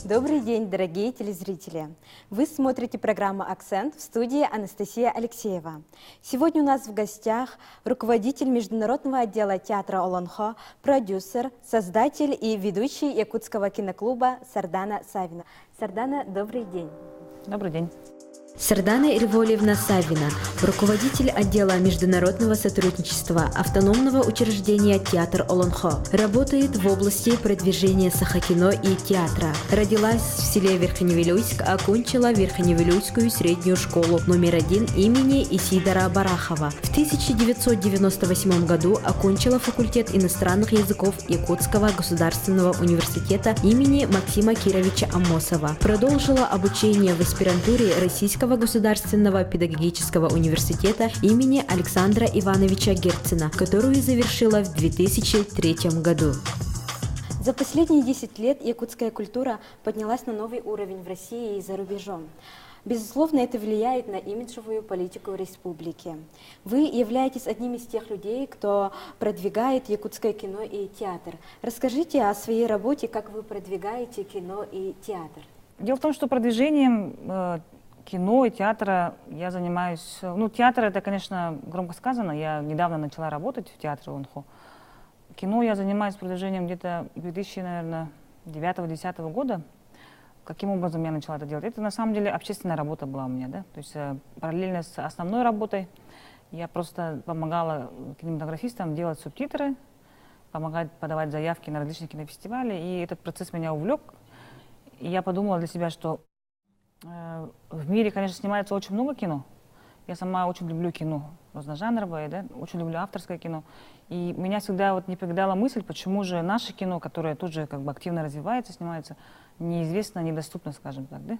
Добрый день, дорогие телезрители! Вы смотрите программу «Акцент», в студии Анастасия Алексеева. Сегодня у нас в гостях руководитель международного отдела театра Олонхо, продюсер, создатель и ведущий якутского киноклуба Сардана Савина. Сардана, добрый день! Добрый день! Сардана Ирвольевна Савина, руководитель отдела международного сотрудничества автономного учреждения «Театр Олонхо», работает в области продвижения сахакино и театра. Родилась в селе Верхневилюйск, окончила Верхневилюйскую среднюю школу номер 1 имени Исидора Барахова. В 1998 году окончила факультет иностранных языков Якутского государственного университета имени Максима Кировича Амосова. Продолжила обучение в аспирантуре Российского государственного педагогического университета имени Александра Ивановича Герцена, которую завершила в 2003 году. За последние 10 лет якутская культура поднялась на новый уровень в России и за рубежом. Безусловно, это влияет на имиджевую политику республики. Вы являетесь одним из тех людей, кто продвигает якутское кино и театр. Расскажите о своей работе, как вы продвигаете кино и театр. Дело в том, что продвижением кино и театра я занимаюсь. Ну, театр — это, конечно, громко сказано. Я недавно начала работать в театре Олонхо. Кино я занимаюсь продвижением где-то 2009-2010 года. Каким образом я начала это делать? Это, на самом деле, общественная работа была у меня, да? То есть параллельно с основной работой я просто помогала кинематографистам делать субтитры, помогать подавать заявки на различные кинофестивали. И этот процесс меня увлек. И я подумала для себя, что в мире, конечно, снимается очень много кино. Я сама очень люблю кино разножанровое, да? Очень люблю авторское кино. И меня всегда вот не покидала мысль, почему же наше кино, которое тоже как бы активно развивается, снимается, неизвестно, недоступно, скажем так, да?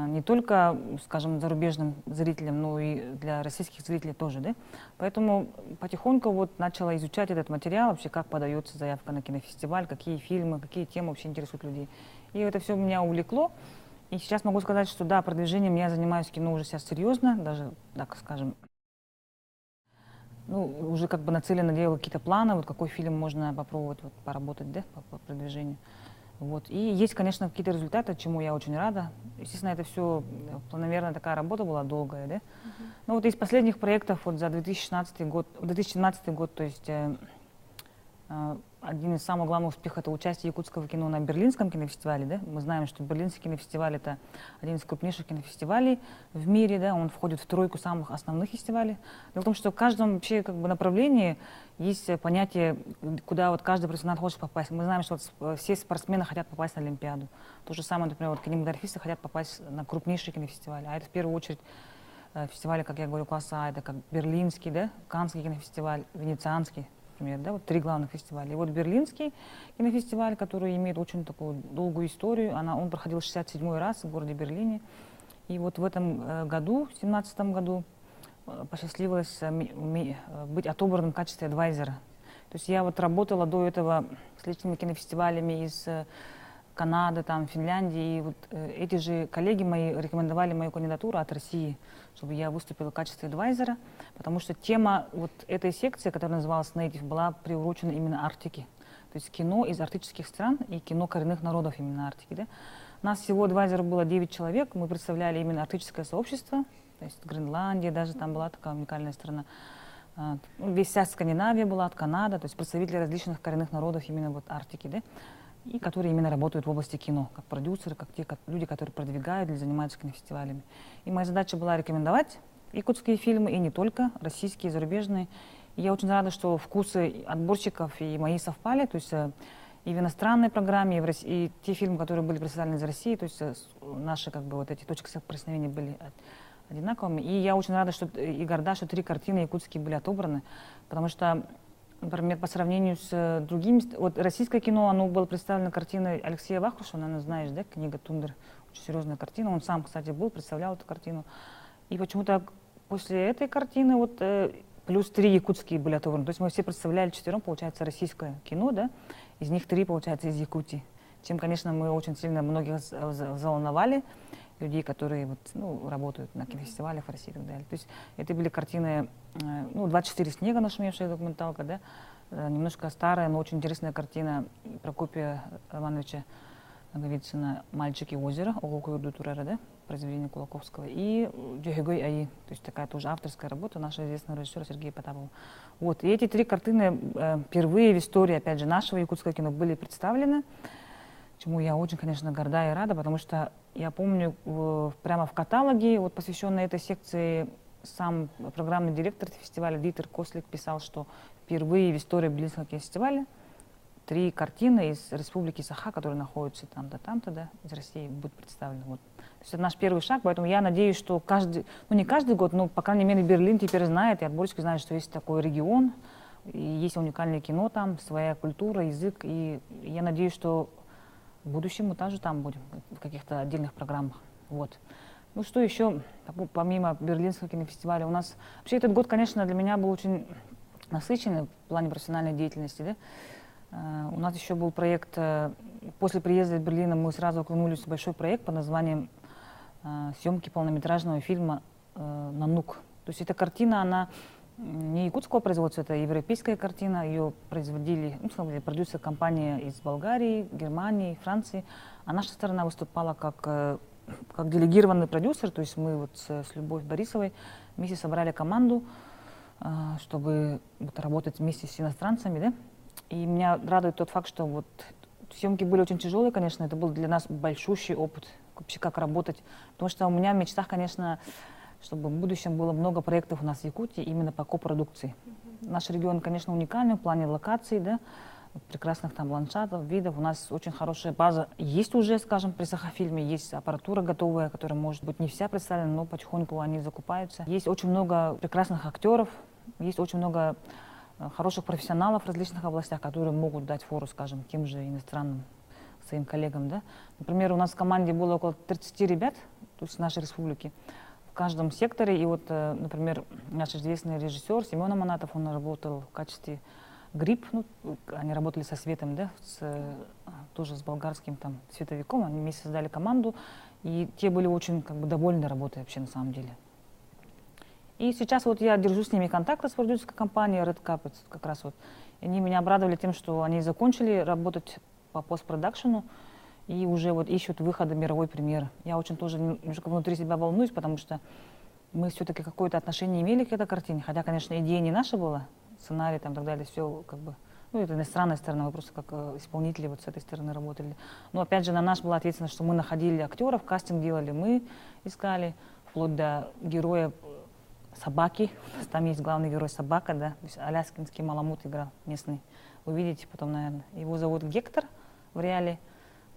Не только, скажем, зарубежным зрителям, но и для российских зрителей тоже, да? Поэтому потихоньку вот начала изучать этот материал, вообще как подается заявка на кинофестиваль, какие фильмы, какие темы вообще интересуют людей. И это все меня увлекло. И сейчас могу сказать, что да, продвижением я занимаюсь кино уже сейчас серьезно, даже, так скажем, ну, уже как бы нацеленно делаю какие-то планы, вот какой фильм можно попробовать вот, поработать, да, по продвижению. Вот. И есть, конечно, какие-то результаты, чему я очень рада. Естественно, это все планомерная такая работа была долгая, да. Но вот из последних проектов вот за 2017 год, то есть один из самых главных успехов — это участие якутского кино на Берлинском кинофестивале. Да? Мы знаем, что Берлинский кинофестиваль — это один из крупнейших кинофестивалей в мире. Да? Он входит в тройку самых основных фестивалей. Дело в том, что в каждом вообще как бы направлении есть понятие, куда вот каждый профессионал хочет попасть. Мы знаем, что вот все спортсмены хотят попасть на Олимпиаду. То же самое, например, вот кинематографисты хотят попасть на крупнейшие кинофестивали. А это в первую очередь фестивали, как я говорю, класса А. Это как Берлинский, да? Каннский кинофестиваль, Венецианский. Например, да, вот 3 главных фестиваля. И вот Берлинский кинофестиваль, который имеет очень такую долгую историю, он проходил 67-й раз в городе Берлине. И вот в этом году, в 2017 году, посчастливилось быть отобранным в качестве адвайзера. То есть я вот работала до этого с личными кинофестивалями из Канады, там, Финляндии. И вот эти же коллеги мои рекомендовали мою кандидатуру от России, чтобы я выступила в качестве адвайзера, потому что тема вот этой секции, которая называлась Native, была приурочена именно Арктике. То есть кино из арктических стран и кино коренных народов именно Арктики. Да? У нас всего адвайзеров было 9 человек, мы представляли именно арктическое сообщество, то есть Гренландия даже там была такая уникальная страна. Вся Скандинавия была, от Канады, то есть представители различных коренных народов именно вот Арктики. Да? И которые именно работают в области кино, как продюсеры, как те люди, которые продвигают или занимаются кинофестивалями. И моя задача была рекомендовать якутские фильмы, и не только, российские, зарубежные. И я очень рада, что вкусы отборщиков и мои совпали, то есть и в иностранной программе, и те фильмы, которые были представлены из России, то есть наши как бы вот эти точки соприкосновения были одинаковыми. И я очень рада, что и горда, что 3 картины якутские были отобраны, потому что, например, по сравнению с другими, вот российское кино, оно было представлено картиной Алексея Вахрушева, наверное, знаешь, да, книга «Тундра», очень серьезная картина, он сам, кстати, был, представлял эту картину. И почему-то после этой картины вот плюс 3 якутские были отобраны, то есть мы все представляли 4, получается, российское кино, да, из них 3, получается, из Якутии, чем, конечно, мы очень сильно многих взволновали. людей, которые вот, ну, работают на кинофестивалях в России и так далее. То есть это были картины, ну, «24 снега», нашумевшая документалка, да, немножко старая, но очень интересная картина Прокопия Романовича Наговицына «Мальчик и озеро», да, произведение Кулаковского, и «Дюхегой Аи», то есть такая тоже авторская работа нашего известного режиссера Сергея Потапова. Вот, и эти три картины впервые в истории, опять же, нашего якутского кино были представлены, чему я очень, конечно, горда и рада, потому что я помню прямо в каталоге, вот посвященной этой секции, сам программный директор фестиваля Дитер Кослик писал, что впервые в истории Берлинского кинофестиваля 3 картины из Республики Саха, которые находятся там-то, да, из России, будут представлены. Вот. То есть это наш первый шаг, поэтому я надеюсь, что каждый, ну не каждый год, но, по крайней мере, Берлин теперь знает, и Отборщики знают, что есть такой регион, и есть уникальное кино там, своя культура, язык, и я надеюсь, что в будущем мы также там будем, в каких-то отдельных программах. Вот. Ну что еще, помимо Берлинского кинофестиваля, у нас... Вообще этот год, конечно, для меня был очень насыщенный в плане профессиональной деятельности, да? У нас еще был проект, после приезда из Берлина мы сразу окунулись в большой проект под названием съемки полнометражного фильма «Нанук». То есть эта картина, она не якутского производства, это европейская картина, ее производили, ну, продюсер компания из Болгарии, Германии, Франции, а наша сторона выступала как делегированный продюсер, то есть мы вот с Любовью Борисовой вместе собрали команду, чтобы вот работать вместе с иностранцами, да. И меня радует тот факт, что вот съемки были очень тяжелые, конечно, это был для нас большущий опыт, вообще как работать. Потому что у меня в мечтах, конечно, чтобы в будущем было много проектов у нас в Якутии именно по копродукции. Наш регион, конечно, уникальный в плане локаций, да, прекрасных там ландшафтов, видов. У нас очень хорошая база есть уже, скажем, при Сахафильме, есть аппаратура готовая, которая, может быть, не вся представлена, но потихоньку они закупаются. Есть очень много прекрасных актеров, есть очень много хороших профессионалов в различных областях, которые могут дать фору, скажем, тем же иностранным своим коллегам. Да? Например, у нас в команде было около 30 ребят, то есть нашей республики, в каждом секторе. И вот, например, наш известный режиссер Семен Аманатов, он работал в качестве гриб, ну, они работали со Светом, да, тоже с болгарским там световиком, они вместе создали команду, и те были очень как бы довольны работой вообще на самом деле. И сейчас вот я держу с ними контакты с продюсерской компанией Red Carpet, как раз вот. И они меня обрадовали тем, что они закончили работать по постпродакшену и уже вот ищут выхода мировой премьеры. Я очень тоже немножко внутри себя волнуюсь, потому что мы все-таки какое-то отношение имели к этой картине, хотя, конечно, идея не наша была, сценарий там и так далее, все как бы, ну это иностранная сторона, мы просто как исполнители вот с этой стороны работали. Но опять же на нас была ответственность, что мы находили актеров, кастинг делали, мы искали, вплоть до героя собаки, там есть главный герой собака, да, то есть аляскинский маламут играл местный, вы видите потом, наверное. Его зовут Гектор в реале,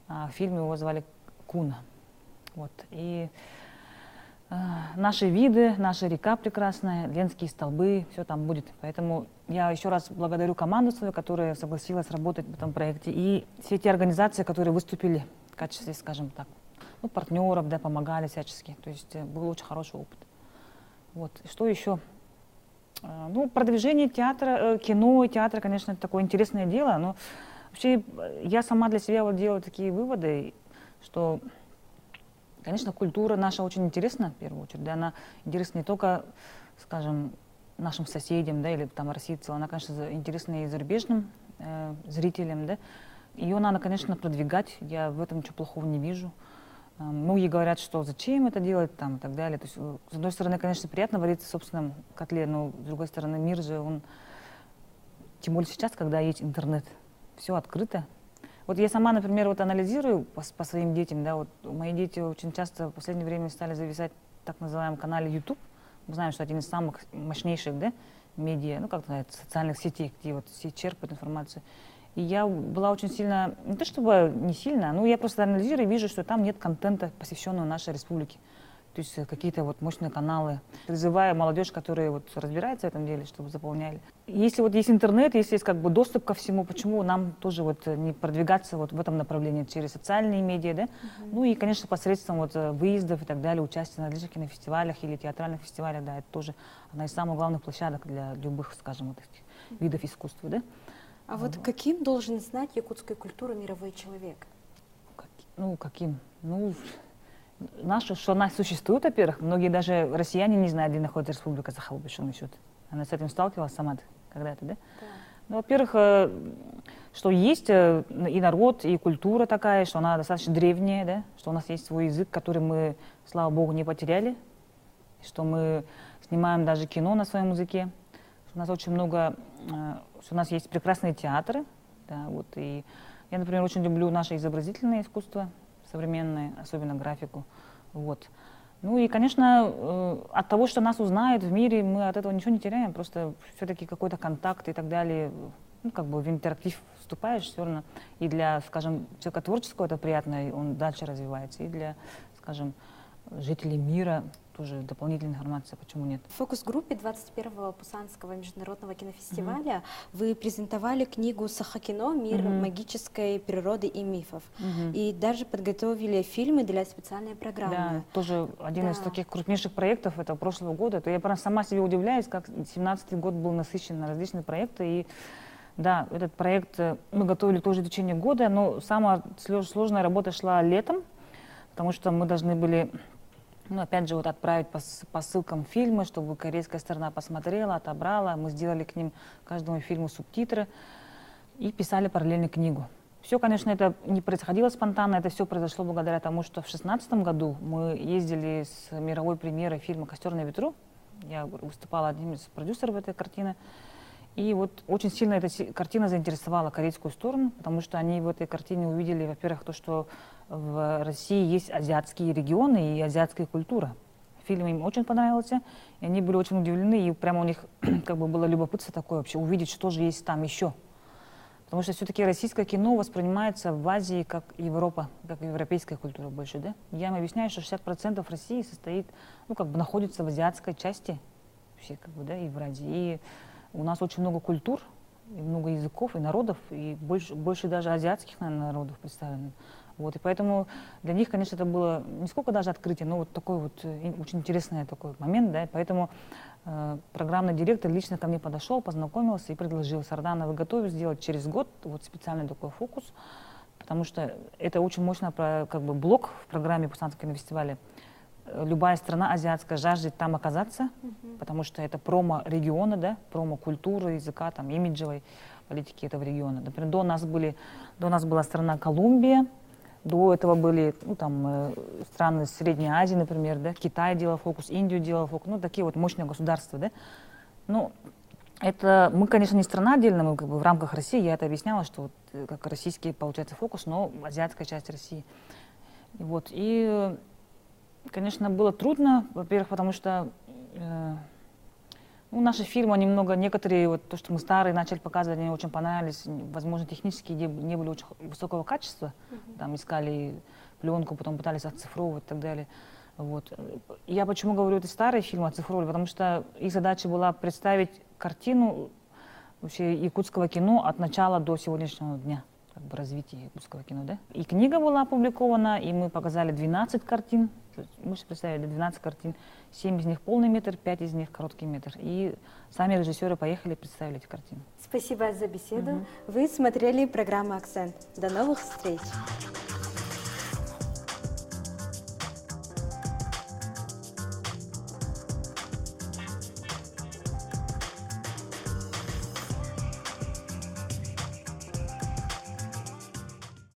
а в фильме его звали Куна. Вот. И наши виды, наша река прекрасная, Ленские столбы, все там будет. Поэтому я еще раз благодарю команду свою, которая согласилась работать в этом проекте, и все те организации, которые выступили в качестве, скажем так, ну, партнеров, да, помогали всячески. То есть был очень хороший опыт. Вот. Что еще? Ну, продвижение театра, кино и театра, конечно, это такое интересное дело, но вообще я сама для себя вот делаю такие выводы, что, конечно, культура наша очень интересна, в первую очередь, да, она интересна не только, скажем, нашим соседям, да, или там России в целом, она, конечно, интересна и зарубежным зрителям, да, ее надо, конечно, продвигать, я в этом ничего плохого не вижу. Многие говорят, что зачем это делать там, и так далее. То есть, с одной стороны, конечно, приятно вариться в собственном котле, но с другой стороны, мир же, он, тем более сейчас, когда есть интернет, все открыто. Вот я сама, например, вот анализирую по своим детям, да, вот мои дети очень часто в последнее время стали зависать в так называемом канале YouTube. Мы знаем, что один из самых мощнейших, да, медиа, ну, как называется, социальных сетей, где вот все черпают информацию. И я была очень сильно, не то чтобы не сильно, но я просто анализирую и вижу, что там нет контента, посвященного нашей республике. То есть какие-то вот мощные каналы. Призываю молодежь, которая вот разбирается в этом деле, чтобы заполняли. Если вот есть интернет, если есть как бы доступ ко всему, почему нам тоже вот не продвигаться вот в этом направлении через социальные медиа, да? Ну и, конечно, посредством вот выездов и так далее, участия на различных кинофестивалях или театральных фестивалях, да, это тоже одна из самых главных площадок для любых, скажем, вот этих видов искусства, да? А вот каким должен знать якутскую культуру мировой человек? Ну, каким? Ну, Что она существует, во-первых. Многие даже россияне не знают, где находится Республика Саха, по большому счету. Она с этим сталкивалась сама когда-то, да? Да. Ну, во-первых, что есть и народ, и культура такая, что она достаточно древняя, да? Что у нас есть свой язык, который мы, слава богу, не потеряли, что мы снимаем даже кино на своем языке, что у нас очень много, что у нас есть прекрасные театры, да, вот, и я, например, очень люблю наше изобразительное искусство, современное, особенно графику, вот. Ну и, конечно, от того, что нас узнают в мире, мы от этого ничего не теряем, просто все-таки какой-то контакт и так далее, ну, как бы в интерактив вступаешь все равно, и для, скажем, человека творческого это приятно, и он дальше развивается, и для, скажем, жителей мира тоже дополнительная информация, почему нет. В фокус-группе 21-го Пусанского международного кинофестиваля вы презентовали книгу «Саха-кино. Мир магической природы и мифов». И даже подготовили фильмы для специальной программы. Да, тоже один из таких крупнейших проектов этого прошлого года. То я просто сама себе удивляюсь, как 2017 год был насыщен на различные проекты. И да, этот проект мы готовили тоже в течение года, но самая сложная работа шла летом, потому что мы должны были, ну, опять же, вот отправить по ссылкам фильмы, чтобы корейская сторона посмотрела, отобрала. Мы сделали к ним, каждому фильму субтитры и писали параллельно книгу. Все, конечно, это не происходило спонтанно, это все произошло благодаря тому, что в 2016 году мы ездили с мировой премьерой фильма «Костер на ветру». Я выступала одним из продюсеров этой картины. И вот очень сильно эта картина заинтересовала корейскую сторону, потому что они в этой картине увидели, во-первых, то, что в России есть азиатские регионы и азиатская культура. Фильм им очень понравился, и они были очень удивлены, и прямо у них как бы было любопытство такое вообще, увидеть, что же есть там еще. Потому что все-таки российское кино воспринимается в Азии как Европа, как европейская культура больше, да? Я им объясняю, что 60% России состоит, ну, как бы находится в азиатской части, вообще, как бы, да, и в Азии. И у нас очень много культур, и много языков и народов, и больше даже азиатских, наверное, народов представлено. Вот, и поэтому для них, конечно, это было не сколько даже открытие, но вот такой вот очень интересный такой момент, да, и поэтому программный директор лично ко мне подошел, познакомился и предложил: Сардана, вы готовы сделать через год вот специальный такой фокус, потому что это очень мощный как бы блок в программе Пусанского кинофестиваля. Любая страна азиатская жаждет там оказаться, потому что это промо региона, да, промо культуры, языка, там, имиджевой политики этого региона. Например, до нас была страна Колумбия, до этого были, ну, там, страны Средней Азии, например, да, Китай делал фокус, Индию делал фокус, ну, такие вот мощные государства, да. Ну, это мы, конечно, не страна отдельно, мы как бы в рамках России, я это объясняла, что вот, как российский получается фокус, но азиатская часть России. И вот, и, конечно, было трудно, во-первых, потому что ну, наши фильмы немного, некоторые, вот то, что мы старые начали показывать, они очень понравились, возможно, технически не были очень высокого качества, там искали пленку, потом пытались оцифровывать и так далее. Вот. Я почему говорю, это старые фильмы оцифровывали, потому что их задача была представить картину вообще якутского кино от начала до сегодняшнего дня, как бы развития якутского кино, да. И книга была опубликована, и мы показали 12 картин. Мы представили 12 картин, 7 из них полный метр, 5 из них короткий метр. И сами режиссеры поехали и представили эти картины. Спасибо за беседу. Вы смотрели программу «Акцент». До новых встреч!